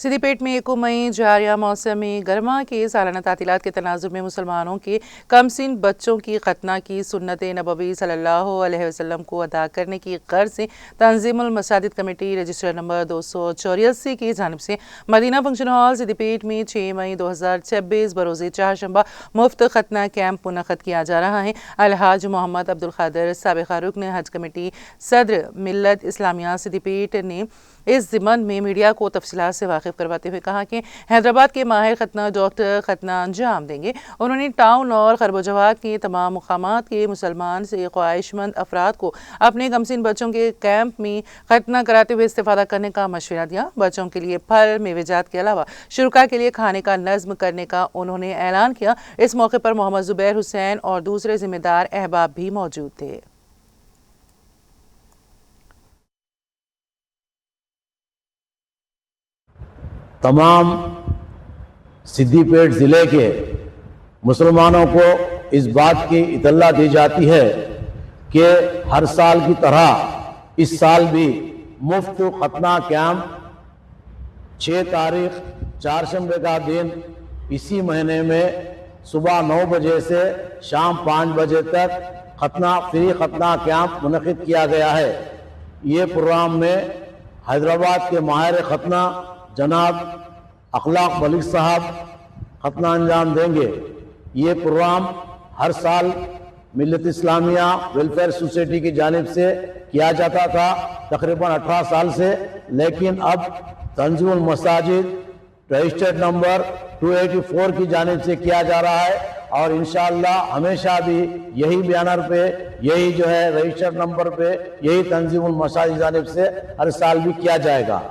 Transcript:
सिद्दी पेट में 1 मई जारिया मौसम गर्मा के सालाना तातीलात के तनाजुर में मुसलमानों के कमसिन बच्चों की खतना की सुन्नत नबवी सल्लल्लाहु अलैहि वसल्लम को अदा करने की गर्ज से तंजीमुल मसाजिद कमेटी रजिस्टर नंबर 284 की जानिब से मदीना फंक्शन हॉल सिद्दी पेट में 6 मई 2026 बरोज़ चारशंबा मुफ्त खतना कैंप मुनक़द किया जा रहा है। अलहाज मोहम्मद अब्दुल क़ादिर साबिक़ रुकन हज कमेटी सदर मिल्लत इस्लामिया सिद्दी पेट ने इस ज़िमन में मीडिया को तफसीलात से वाकिफ़ करवाते हुए कहा कि हैदराबाद के माहिर खतना डॉक्टर खतना अंजाम देंगे। उन्होंने टाउन और खरबोजवा के तमाम मुकामात के मुसलमान से ख्वाहिशमंद अफराद को अपने कमसिन बच्चों के कैंप में खतना कराते हुए इस्तेफादा करने का मशवरा दिया। बच्चों के लिए फल मेवेजात के अलावा शुरका के लिए खाने का नज़्म करने का उन्होंने ऐलान किया। इस मौके पर मोहम्मद जुबैर हुसैन और दूसरे जिम्मेदार अहबाब भी मौजूद थे। तमाम सिद्दी पेट ज़िले के मुसलमानों को इस बात की इत्तला दी जाती है कि हर साल की तरह इस साल भी मुफ्त खतना कैंप 6 तारीख चारशंबे का दिन इसी महीने में सुबह 9 बजे से शाम 5 बजे तक फ्री खतना कैंप मुनक़िद किया गया है। ये प्रोग्राम में हैदराबाद के माहिर खतना जनाब अखलाक मलिक साहब खतना अंजाम देंगे। ये प्रोग्राम हर साल मिल्लत इस्लामिया वेलफेयर सोसाइटी की जानिब से किया जाता था तकरीबन 18 साल से, लेकिन अब तंजीमुल मसाजिद रजिस्टर्ड नंबर 284 की जानिब से किया जा रहा है और इंशाअल्लाह हमेशा भी यही बैनर पे, यही जो है रजिस्टर्ड नंबर पे, यही तंजीमुल मसाजिद की जानिब से हर साल भी किया जाएगा।